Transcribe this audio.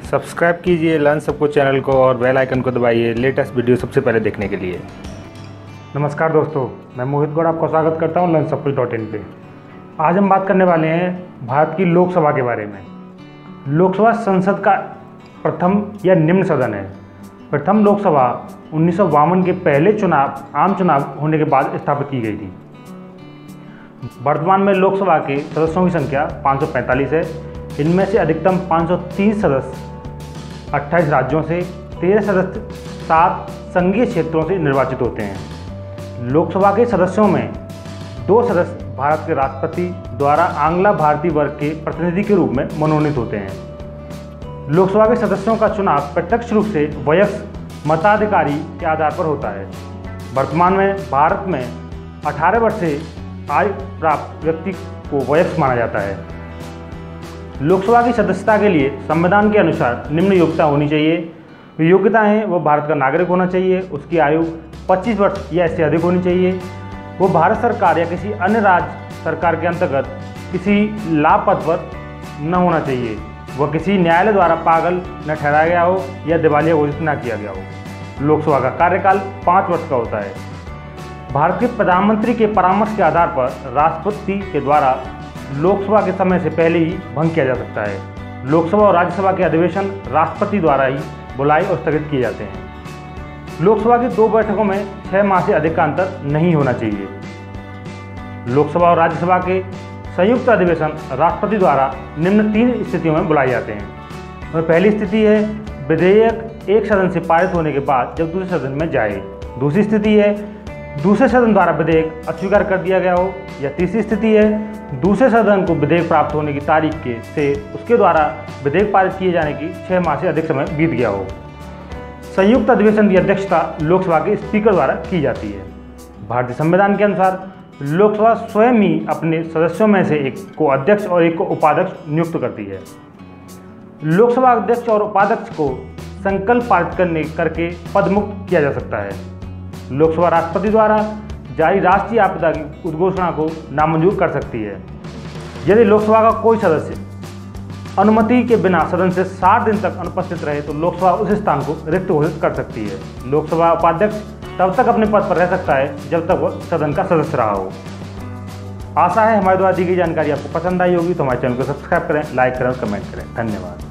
Subscribe कीजिए learn सबको channel को और बेल आइकन को दबाइए लेटेस्ट वीडियो सबसे पहले देखने के लिए। नमस्कार दोस्तों, मैं मोहित गौड़ आपका स्वागत करता हूं learnsubkuch.in पे। आज हम बात करने वाले हैं भारत की लोकसभा के बारे में। लोकसभा संसद का प्रथम या निम्न सदन है। प्रथम लोकसभा 1952 के पहले आम चुनाव होने के बाद स्थापित की गई थी। वर्तमान में लोकसभा के सदस्यों की संख्या 545 है। इनमें से अधिकतम 530 सदस्य 28 राज्यों से, 13 सदस्य 7 संघीय क्षेत्रों से निर्वाचित होते हैं। लोकसभा के सदस्यों में 2 सदस्य भारत के राष्ट्रपति द्वारा आंग्ला भारतीय वर्ग के प्रतिनिधि के रूप में मनोनीत होते हैं। लोकसभा के सदस्यों का चुनाव प्रत्यक्ष रूप से वयस्क मताधिकारी के आधार पर होता है। वर्तमान में भारत में 18 वर्ष से आयु प्राप्त व्यक्ति को वयस्क माना जाता है। लोकसभा की सदस्यता के लिए संविधान के अनुसार निम्न योग्यता होनी चाहिए। योग्यता है वो भारत का नागरिक होना चाहिए, उसकी आयु 25 वर्ष या इससे अधिक होनी चाहिए, वो भारत सरकार या किसी अन्य राज्य सरकार के अंतर्गत किसी लाभ पद पर न होना चाहिए, वह किसी न्यायालय द्वारा पागल न ठहराया गया हो या दिवालिया घोषित न किया गया हो। लोकसभा का कार्यकाल 5 वर्ष का होता है। भारत के प्रधानमंत्री के परामर्श के आधार पर राष्ट्रपति के द्वारा लोकसभा के समय से पहले ही भंग किया जा सकता है। लोकसभा और राज्यसभा के अधिवेशन राष्ट्रपति द्वारा ही बुलाए और स्थगित किए जाते हैं। लोकसभा की 2 बैठकों में 6 माह से अधिक का अंतर नहीं होना चाहिए। लोकसभा और राज्यसभा के संयुक्त अधिवेशन राष्ट्रपति द्वारा निम्न 3 स्थितियों में बुलाए जाते हैं। पहली स्थिति है विधेयक एक सदन से पारित होने के बाद जब दूसरे सदन में जाए। दूसरी स्थिति है दूसरे सदन द्वारा विधेयक अस्वीकार कर दिया गया हो, या तीसरी स्थिति है दूसरे सदन को विधेयक प्राप्त होने की तारीख से उसके द्वारा विधेयक पारित किए जाने की 6 माह से अधिक समय बीत गया हो। संयुक्त अधिवेशन की अध्यक्षता लोकसभा के स्पीकर द्वारा की जाती है। भारतीय संविधान के अनुसार लोकसभा स्वयं ही अपने सदस्यों में से एक को अध्यक्ष और एक को उपाध्यक्ष नियुक्त करती है। लोकसभा अध्यक्ष और उपाध्यक्ष को संकल्प पारित करके पदमुक्त किया जा सकता है। लोकसभा राष्ट्रपति द्वारा जारी राष्ट्रीय आपदा की उद्घोषणा को नामंजूर कर सकती है। यदि लोकसभा का कोई सदस्य अनुमति के बिना सदन से 60 दिन तक अनुपस्थित रहे तो लोकसभा उस स्थान को रिक्त घोषित कर सकती है। लोकसभा उपाध्यक्ष तब तक अपने पद पर रह सकता है जब तक वह सदन का सदस्य रहा हो। आशा है हमारे द्वारा दी गई जानकारी आपको पसंद आई होगी, तो हमारे चैनल को सब्सक्राइब करें, लाइक करें और कमेंट करें। धन्यवाद।